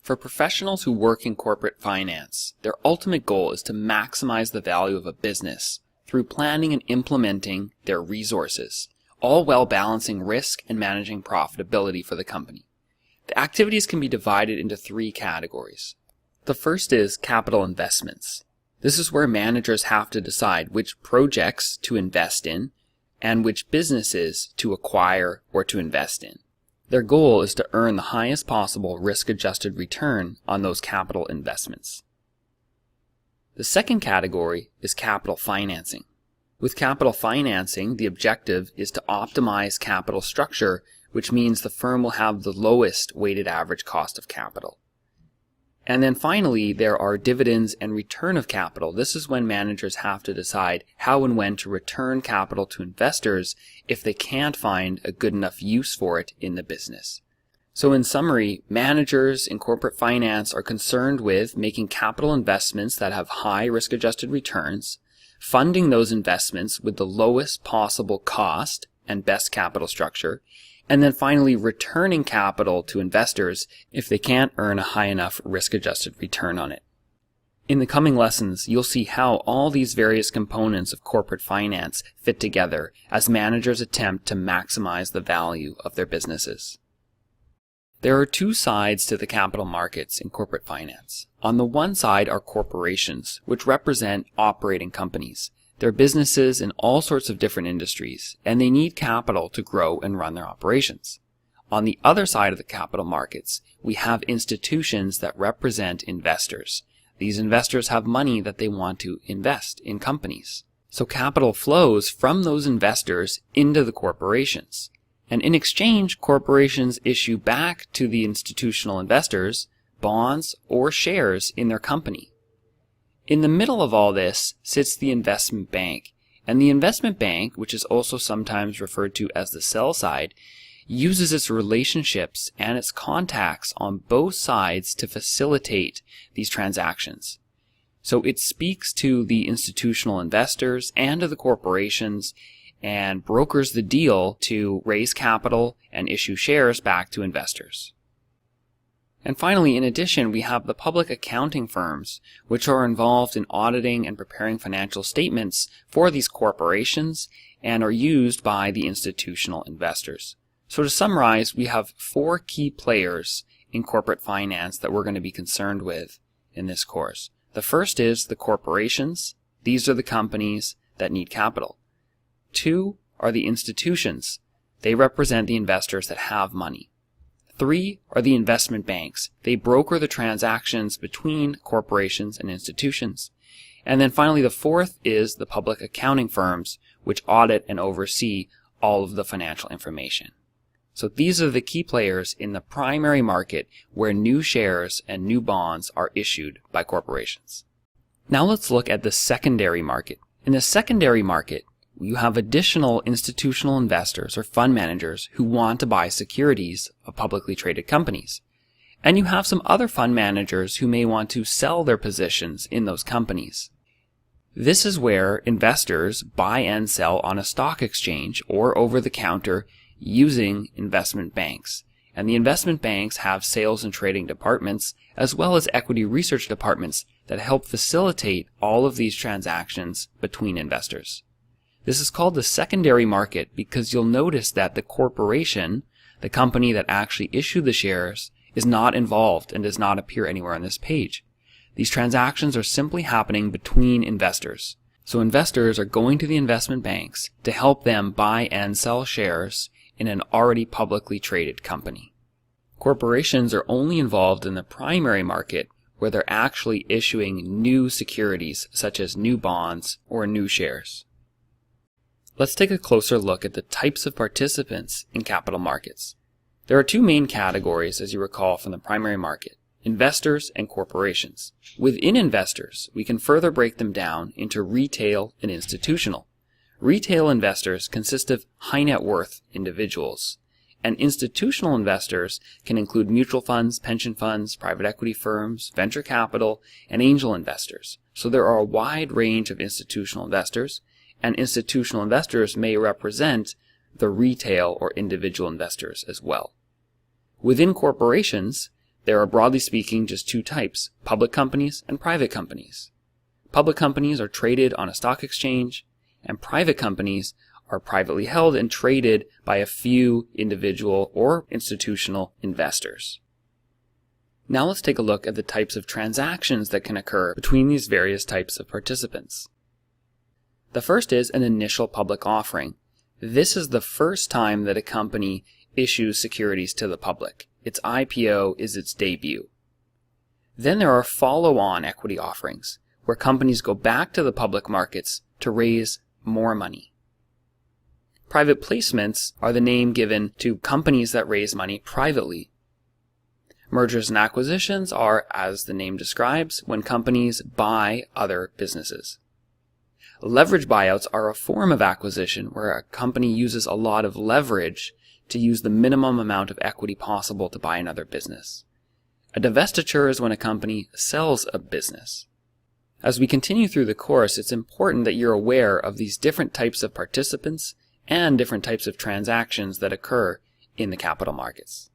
For professionals who work in corporate finance, their ultimate goal is to maximize the value of a business through planning and implementing their resources, all while balancing risk and managing profitability for the company. The activities can be divided into three categories. The first is capital investments. This is where managers have to decide which projects to invest in and which businesses to acquire or to invest in. Their goal is to earn the highest possible risk-adjusted return on those capital investments. The second category is capital financing. With capital financing, the objective is to optimize capital structure, which means the firm will have the lowest weighted average cost of capital. And then finally, there are dividends and return of capital. This is when managers have to decide how and when to return capital to investors if they can't find a good enough use for it in the business. So in summary, managers in corporate finance are concerned with making capital investments that have high risk-adjusted returns, funding those investments with the lowest possible cost and best capital structure, and then finally returning capital to investors if they can't earn a high enough risk-adjusted return on it. In the coming lessons, you'll see how all these various components of corporate finance fit together as managers attempt to maximize the value of their businesses. There are two sides to the capital markets in corporate finance. On the one side are corporations, which represent operating companies. They're businesses in all sorts of different industries, and they need capital to grow and run their operations. On the other side of the capital markets, we have institutions that represent investors. These investors have money that they want to invest in companies. So capital flows from those investors into the corporations. And in exchange, corporations issue back to the institutional investors bonds or shares in their company. In the middle of all this sits the investment bank, and the investment bank, which is also sometimes referred to as the sell side, uses its relationships and its contacts on both sides to facilitate these transactions. So it speaks to the institutional investors and to the corporations and brokers the deal to raise capital and issue shares back to investors. And finally, in addition, we have the public accounting firms, which are involved in auditing and preparing financial statements for these corporations and are used by the institutional investors. So to summarize, we have four key players in corporate finance that we're going to be concerned with in this course. The first is the corporations. These are the companies that need capital. Two are the institutions. They represent the investors that have money. Three are the investment banks. They broker the transactions between corporations and institutions. And then finally, the fourth is the public accounting firms, which audit and oversee all of the financial information. So these are the key players in the primary market where new shares and new bonds are issued by corporations. Now let's look at the secondary market. In the secondary market, you have additional institutional investors or fund managers who want to buy securities of publicly traded companies. And you have some other fund managers who may want to sell their positions in those companies. This is where investors buy and sell on a stock exchange or over the counter using investment banks. And the investment banks have sales and trading departments as well as equity research departments that help facilitate all of these transactions between investors. This is called the secondary market because you'll notice that the corporation, the company that actually issued the shares, is not involved and does not appear anywhere on this page. These transactions are simply happening between investors. So investors are going to the investment banks to help them buy and sell shares in an already publicly traded company. Corporations are only involved in the primary market where they're actually issuing new securities such as new bonds or new shares. Let's take a closer look at the types of participants in capital markets. There are two main categories, as you recall from the primary market: investors and corporations. Within investors, we can further break them down into retail and institutional. Retail investors consist of high net worth individuals, and institutional investors can include mutual funds, pension funds, private equity firms, venture capital, and angel investors. So there are a wide range of institutional investors, and institutional investors may represent the retail or individual investors as well. Within corporations, There are, broadly speaking, just two types: public companies and private companies. Public companies are traded on a stock exchange, and private companies are privately held and traded by a few individual or institutional investors. Now let's take a look at the types of transactions that can occur between these various types of participants. The first is an initial public offering. This is the first time that a company issues securities to the public. Its IPO is its debut. Then there are follow-on equity offerings, where companies go back to the public markets to raise more money. Private placements are the name given to companies that raise money privately. Mergers and acquisitions are, as the name describes, when companies buy other businesses. Leverage buyouts are a form of acquisition where a company uses a lot of leverage to use the minimum amount of equity possible to buy another business. A divestiture is when a company sells a business. As we continue through the course, it's important that you're aware of these different types of participants and different types of transactions that occur in the capital markets.